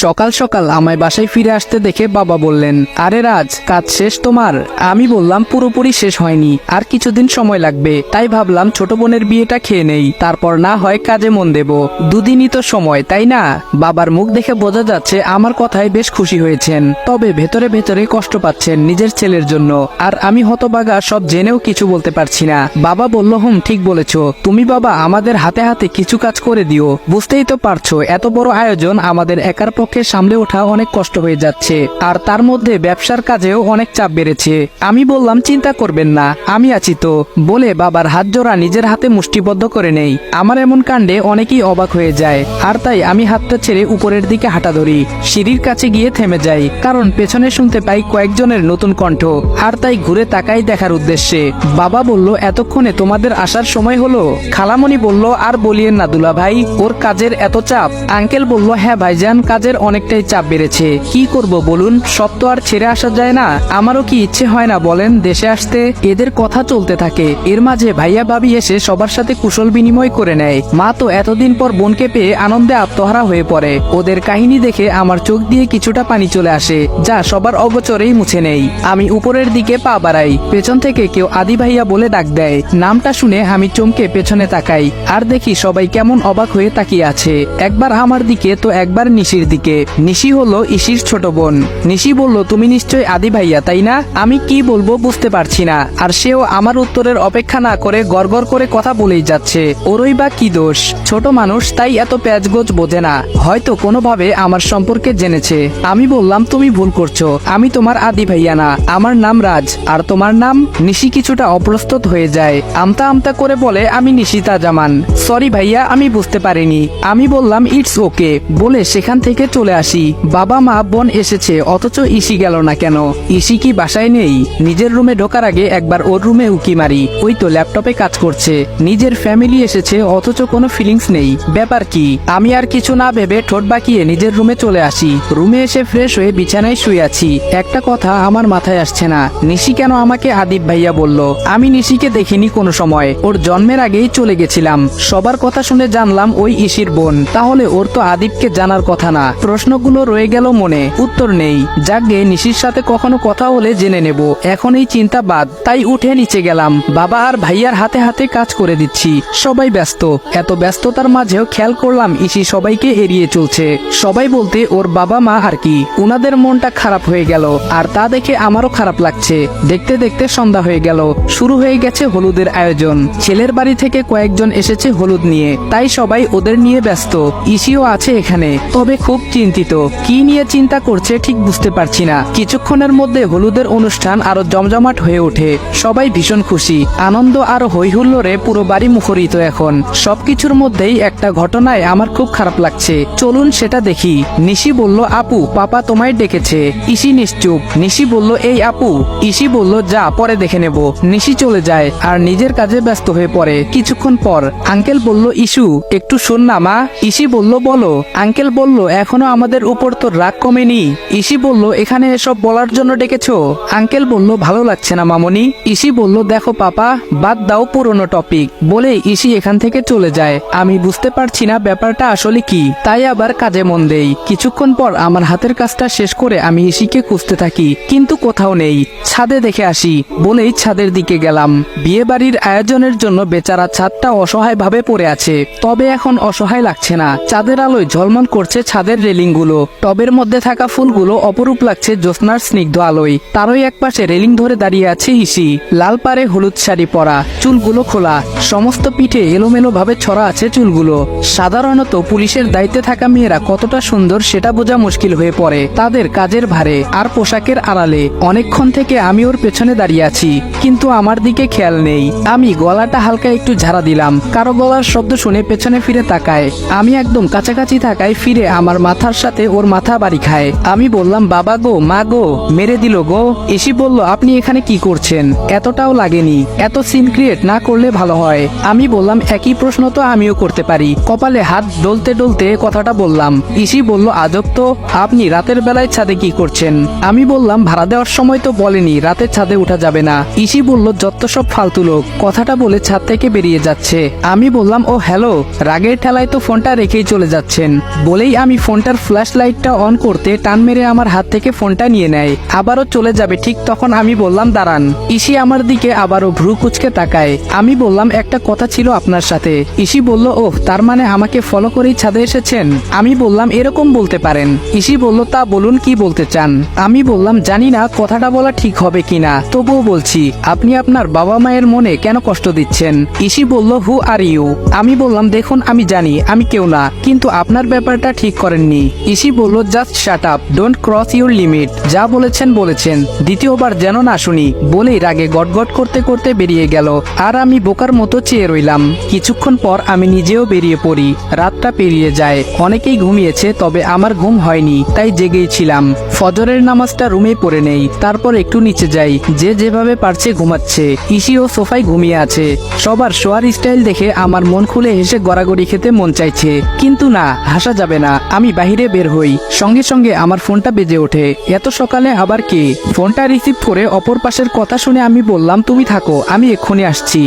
সকাল সকাল আমায় বাসায় ফিরে আসতে দেখে বাবা বললেন, আরে রাজ, কাজ শেষ তোমার? আমি বললাম পুরোপুরি শেষ হয়নি, আর কিছুদিন সময় লাগবে। তাই ভাবলাম ছোট বোনের বিয়েটা খেয়ে নেই, তারপর না হয় কাজে মন দেব। দুদিনই তো সময়, তাই না? বাবার মুখ দেখে বোঝা যাচ্ছে আমার কথায় বেশ খুশি হয়েছেন, তবে ভেতরে ভেতরে কষ্ট পাচ্ছেন নিজের ছেলের জন্য। আর আমি হতবাগা, সব জেনেও কিছু বলতে পারছি না। বাবা বলল, ঠিক বলেছ তুমি বাবা, আমাদের হাতে হাতে কিছু কাজ করে দিও। বুঝতেই তো পারছো এত বড় আয়োজন আমাদের একার পক্ষে সামলে ওঠা অনেক কষ্ট হয়ে যাচ্ছে, আর তার মধ্যে ব্যবসার কাজেও অনেক চাপ বেড়েছে। আমি বললাম, চিন্তা করবেন না, আমি আছি তো, বলে বাবার হাত জোড়া নিজের হাতে মুষ্টিবদ্ধ করে নেই। আমার এমন কাণ্ডে অনেকেই অবাক হয়ে যায়, আর তাই আমি হাতটা ছেড়ে উপরের দিকে হাঁটা ধরি। সিঁড়ির কাছে গিয়ে থেমে যাই, কারণ পেছনে শুনতে পাই কয়েকজনের নতুন কণ্ঠ, আর তাই ঘুরে তাকাই দেখার উদ্দেশ্যে। বাবা বলল, এতক্ষণে তোমাদের আসার সময় হলো? খালামণি বলল, আর বলিয়েন না দুলা ভাই, ওর কাজের এত চাপ। আঙ্কেল বলল, হ্যাঁ ভাইজান, কাজের অনেকটাই চাপ বেড়েছে। কি করব বলুন, সব তো আর ছেড়ে আসা যায় না। আমারও কি ইচ্ছে হয় না বলেন দেশে আসতে? এদের কথা চলতে থাকে, এর মাঝে ভাইয়া ভাবি এসে সবার সাথে কুশল বিনিময় করে নেয়। মা তো এতদিন পর বোনকে পেয়ে আনন্দে আত্মহারা হয়ে পড়ে। ওদের কাহিনী দেখে আমার চোখ দিয়ে কিছুটা পানি চলে আসে, যা সবার অগোচরেই মুছে নেই। আমি উপরের দিকে পা বাড়াই, পেছন থেকে কেউ আদি ভাইয়া বলে ডাক দেয়। নামটা শুনে আমি চমকে পেছনে তাকাই, আর দেখি সবাই কেমন অবাক হয়ে তাকিয়ে আছে, একবার আমার দিকে তো একবার নিশির দিকে। নিশি হলো ইসির ছোট বোন। নিশি বলল, তুমি নিশ্চয়ই আদি ভাইয়া, তাই না? আমি কি বলবো বুঝতে পারছি না, আর সেও আমার উত্তরের অপেক্ষা না করে গড়গড় করে কথা বলেই যাচ্ছে। ওরই বা কি দোষ? ছোট মানুষ, তাই এত প্যাচগোজ বোঝে না, হয়তো কোনোভাবে আমার সম্পর্কে জেনেছে। আমি বললাম, তুমি ভুল করছো, আমি তোমার আদি ভাইয়া না, আমার নাম রাজ। আর তোমার নাম? নিশি কিছুটা অপ্রস্তুত হয়ে যায়, আমতা আমতা করে বলে, আমি নিশিতা জামান। সরি ভাইয়া, আমি বুঝতে পারিনি। আমি বললাম, ইটস ওকে, বলে সেখান থেকে চলে আসি। বাবা মা বোন এসেছে, অথচ ইসি গেল না কেন? ইসি কি বাসায় নেই? নিজের রুমে ঢোকার আগে একবার ওর রুমে উকি মারি, ওই তো ল্যাপটপে কাজ করছে। নিজের ফ্যামিলি এসেছে, অথচ কোনো ফিলিংস নেই, ব্যাপার কি? আমি আর কিছু না ভেবে ঠোঁট বাঁকিয়ে নিজের রুমে চলে আসি। রুমে এসে ফ্রেশ হয়ে বিছানায় শুয়ে আছি। একটা কথা আমার মাথায় আসছে না, নিশি কেন আমাকে আদিব ভাইয়া বলল? আমি নিশিকে দেখিনি কোনো সময়, ওর জন্মের আগেই চলে গেছিলাম। সবার কথা শুনে জানলাম ওই ইসির বোন, তাহলে ওর তো আদিবকে জানার কথা না। প্রশ্নগুলো রয়ে গেল মনে, উত্তর নেই। যাকে নিশির সাথে কখনো কথা হলে জেনে নেব, এখন এই চিন্তা বাদ। তাই উঠে নিচে গেলাম, বাবা আর ভাইয়ার হাতে হাতে কাজ করে দিচ্ছি। সবাই ব্যস্ত, এত ব্যস্ততার মাঝেও খেয়াল করলাম ইসি সবাইকে এড়িয়ে চলছে। সবাই বলতে ওর বাবা মা আর কি, উনাদের মনটা খারাপ হয়ে গেল, আর তা দেখে আমারও খারাপ লাগছে। দেখতে দেখতে সন্ধ্যা হয়ে গেল, শুরু হয়ে গেছে হলুদের আয়োজন। ছেলের বাড়ি থেকে কয়েকজন এসেছে হলুদ নিয়ে, তাই সবাই ওদের নিয়ে ব্যস্ত। ইসিও আছে এখানে, তবে খুব চিন্তিত। কি নিয়ে চিন্তা করছে ঠিক বুঝতে পারছি না। কিছুক্ষণের মধ্যে হলুদের অনুষ্ঠান আরো জমজমাট হয়ে ওঠে। সবাই ভীষণ খুশি, আনন্দ আর হৈহুল্লোড়ে পুরো বাড়ি মুখরিত। এখন সবকিছুর মধ্যেই একটা ঘটনায় আমার খুব খারাপ লাগছে, চলুন সেটা দেখি। নিশি বলল, আপু পাপা তোমায় ডেকেছে। ইসি নিশ্চুপ। নিশি বলল, এই আপু। ইসি বলল, যা, পরে দেখে নেব। নিশি চলে যায় আর নিজের কাজে ব্যস্ত হয়ে পড়ে। কিছুক্ষণ পর আঙ্কেল বলল, ইসু একটু শোন না মা। ইসি বলল, বলো। আঙ্কেল বলল, এখনো আমাদের উপর তো রাগ কমেনি। ইসি বলল, এখানে এসব বলার জন্য ডেকেছো? আঙ্কেল বলল, ভালো লাগছে না মামনি। ইসি বলল, দেখো পাপা, বাদ দাও পুরনো টপিক, বলে ইসি এখান থেকে চলে যায়। আমি বুঝতে পারছি না ব্যাপারটা আসলে কি, তাই আবার কাজে মন দেই। কিছুক্ষণ পর আমার হাতের কাজটা শেষ করে আমি ইসিকে খুঁজতে থাকি, কিন্তু কোথাও নেই। ছাদে দেখে আসি বলেই ছাদের দিকে গেলাম। বিয়ে বাড়ির আয়োজনের জন্য বেচারা ছাদটা অসহায় ভাবে পড়ে আছে, তবে এখন অসহায় লাগছে না। চাঁদের আলোয় ঝলমল করছে ছাদের রেলিং গুলো, টবের মধ্যে থাকা ফুলগুলো অপরূপ লাগছে জ্যোৎস্নার স্নিগ্ধ আলোয়। তারই একপাশে রেলিং ধরে দাঁড়িয়ে আছে ইসি, লাল পাড়ে হলুদ শাড়ি পরা, চুলগুলো খোলা, সমস্ত পিঠে এলোমেলো ভাবে ছড়া আছে চুলগুলো। সাধারণত পুলিশের দায়িত্বে থাকা মেয়েরা কতটা সুন্দর সেটা বোঝা মুশকিল হয়ে পড়ে তাদের কাজের ভারে আর পোশাকের আড়ালে। অনেকক্ষণ থেকে আমি ওর পেছনে দাঁড়িয়ে আছি, কিন্তু আমার দিকে খেয়াল নেই। আমি গলাটা হালকা একটু ঝাড়া দিলাম, কারো গলার শব্দ শুনে পেছনে ফিরে তাকায়। আমি একদম কাছাকাছি থাকায় ফিরে আমার মাথার সাথে ওর মাথা বাড়ি খায়। আমি বললাম, বাবা গো, মা গো, মেরে দিল গো। ইসি বলল, আপনি এখানে কি করছেন? এতটাও লাগেনি, এত সিন ক্রিয়েট না করলে ভালো হয়। আমি বললাম, একই প্রশ্ন তো আমিও করতে পারি। কপালে হাত ডলতে ডলতে কথাটা বললাম। ইসি বলল, আজব তো, আপনি রাতের বেলায় ছাদে কি করছেন? আমি বললাম, ভাড়া দেওয়ার সময় তো বলেনি রাতের ছাদে উঠা যাবে না। ইসি বলল, যত সব ফালতু লোক। কথাটা বলে ছাদ থেকে বেরিয়ে যাচ্ছে। আমি বললাম, ও হ্যালো। রাগের ঠেলায় তো ফোনটা রেখেই চলে যাচ্ছেন, বলেই আমি ফোনটা কম্পিউটার ফ্ল্যাশ লাইটটা অন করতে টান মেরে আমার হাত থেকে ফোনটা নিয়ে নেয়। আবারও চলে যাবে, ঠিক তখন আমি বললাম দাঁড়ান। ইসি আমার দিকে আবারও ভ্রু কুচকে তাকায়। আমি বললাম একটা কথা ছিল আপনার সাথে। ইসি বলল, ওহ, তার মানে আমাকে ফলো করেই ছাদে এসেছেন? আমি বললাম এরকম বলতে পারেন। ইসি বলল, তা বলুন কি বলতে চান? আমি বললাম জানি না কথাটা বলা ঠিক হবে কিনা, তবুও বলছি, আপনি আপনার বাবা মায়ের মনে কেন কষ্ট দিচ্ছেন? ইসি বলল, হু আর ইউ? আমি বললাম দেখুন আমি জানি আমি কেউ না, কিন্তু আপনার ব্যাপারটা ঠিক করেননি। ইসি বলল, just shut up, don't cross your limit. যা বলেছেন বলেছেন, দ্বিতীয়বার যেন না শুনি বলেই রাগে গটগট করতে করতে বেরিয়ে গেল। আর আমি বোকার মতো চেয়ে রইলাম। কিছুক্ষণ পর আমি নিজেও বেরিয়ে পড়ি। রাতটা পেরিয়ে যায়, অনেকেই ঘুমিয়েছে, তবে আমার ঘুম হয়নি, তাই জেগেই ছিলাম। ফজরের নামাজটা রুমে পড়ে নেই, তারপর একটু নিচে যাই। যে যেভাবে পারছে ঘুমাচ্ছে। ইসি ও সোফায় ঘুমিয়ে আছে। সবার শোয়ার স্টাইল দেখে আমার মন খুলে হেসে গড়াগড়ি খেতে মন চাইছে, কিন্তু না, হাসা যাবে না। আমি বাইরে বের হই, সঙ্গে সঙ্গে আমার ফোনটা বেজে ওঠে। এত সকালে আবার কে? ফোনটা রিসিভ করে অপর পাশের কথা শুনে আমি বললাম, তুমি থাকো, আমি এক্ষুনি আসছি।